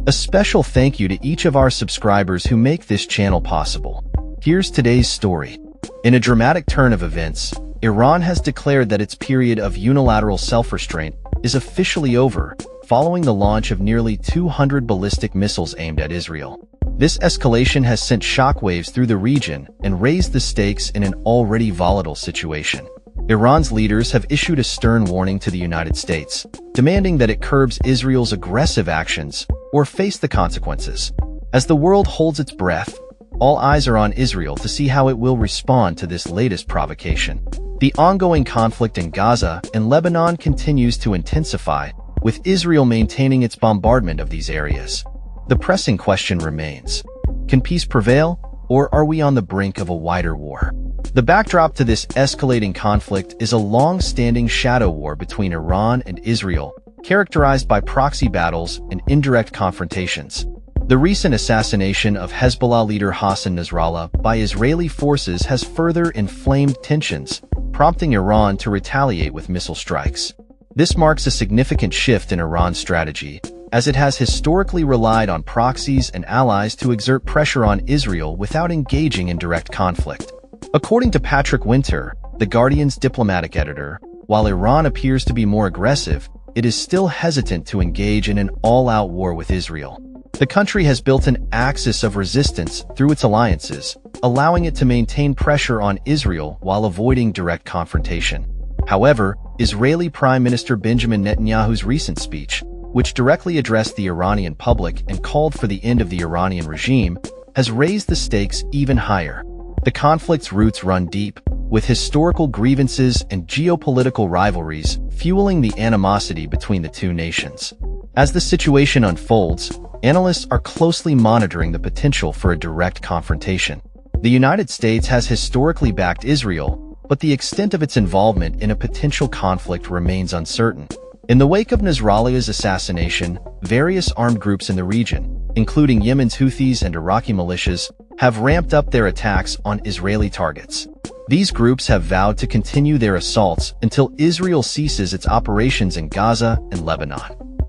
A special thank you to each of our subscribers who make this channel possible. Here's today's story. In a dramatic turn of events, Iran has declared that its period of unilateral self-restraint is officially over, following the launch of nearly 200 ballistic missiles aimed at Israel. This escalation has sent shockwaves through the region and raised the stakes in an already volatile situation. Iran's leaders have issued a stern warning to the United States, demanding that it curbs Israel's aggressive actions or face the consequences. As the world holds its breath, all eyes are on Israel to see how it will respond to this latest provocation. The ongoing conflict in Gaza and Lebanon continues to intensify, with Israel maintaining its bombardment of these areas. The pressing question remains: can peace prevail, or are we on the brink of a wider war? The backdrop to this escalating conflict is a long-standing shadow war between Iran and Israel, characterized by proxy battles and indirect confrontations. The recent assassination of Hezbollah leader Hassan Nasrallah by Israeli forces has further inflamed tensions, prompting Iran to retaliate with missile strikes. This marks a significant shift in Iran's strategy, as it has historically relied on proxies and allies to exert pressure on Israel without engaging in direct conflict. According to Patrick Winter, The Guardian's diplomatic editor, while Iran appears to be more aggressive, it is still hesitant to engage in an all-out war with Israel. The country has built an axis of resistance through its alliances, allowing it to maintain pressure on Israel while avoiding direct confrontation. However, Israeli Prime Minister Benjamin Netanyahu's recent speech, which directly addressed the Iranian public and called for the end of the Iranian regime, has raised the stakes even higher. The conflict's roots run deep, with historical grievances and geopolitical rivalries fueling the animosity between the two nations. As the situation unfolds, analysts are closely monitoring the potential for a direct confrontation. The United States has historically backed Israel, but the extent of its involvement in a potential conflict remains uncertain. In the wake of Nasrallah's assassination, various armed groups in the region, including Yemen's Houthis and Iraqi militias, have ramped up their attacks on Israeli targets. These groups have vowed to continue their assaults until Israel ceases its operations in Gaza and Lebanon.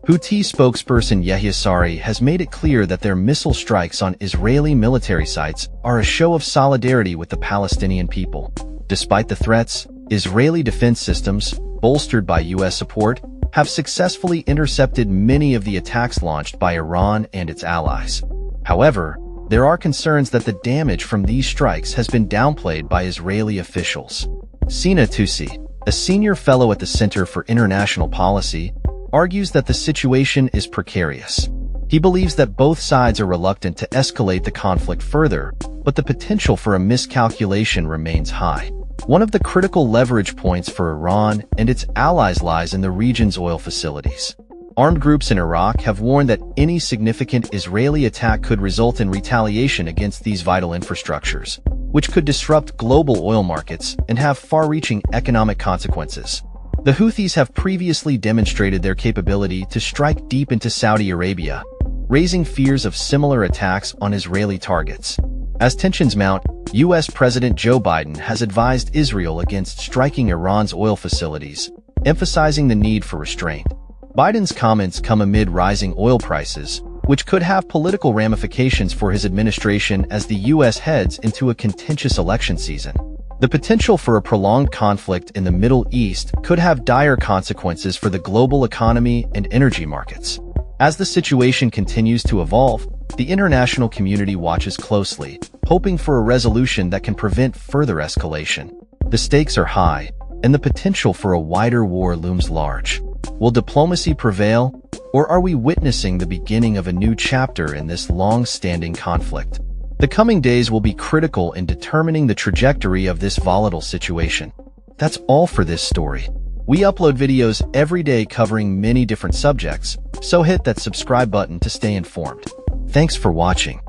Houthi spokesperson Yehia Sari has made it clear that their missile strikes on Israeli military sites are a show of solidarity with the Palestinian people. Despite the threats, Israeli defense systems, bolstered by U.S. support, have successfully intercepted many of the attacks launched by Iran and its allies. However, there are concerns that the damage from these strikes has been downplayed by Israeli officials. Sina Tusi, a senior fellow at the Center for International Policy, argues that the situation is precarious. He believes that both sides are reluctant to escalate the conflict further, but the potential for a miscalculation remains high. One of the critical leverage points for Iran and its allies lies in the region's oil facilities. Armed groups in Iraq have warned that any significant Israeli attack could result in retaliation against these vital infrastructures, which could disrupt global oil markets and have far-reaching economic consequences. The Houthis have previously demonstrated their capability to strike deep into Saudi Arabia, raising fears of similar attacks on Israeli targets. As tensions mount, U.S. President Joe Biden has advised Israel against striking Iran's oil facilities, emphasizing the need for restraint. Biden's comments come amid rising oil prices, which could have political ramifications for his administration as the U.S. heads into a contentious election season. The potential for a prolonged conflict in the Middle East could have dire consequences for the global economy and energy markets. As the situation continues to evolve, the international community watches closely, hoping for a resolution that can prevent further escalation. The stakes are high, and the potential for a wider war looms large. Will diplomacy prevail, or are we witnessing the beginning of a new chapter in this long-standing conflict? The coming days will be critical in determining the trajectory of this volatile situation. That's all for this story. We upload videos every day covering many different subjects, so hit that subscribe button to stay informed. Thanks for watching.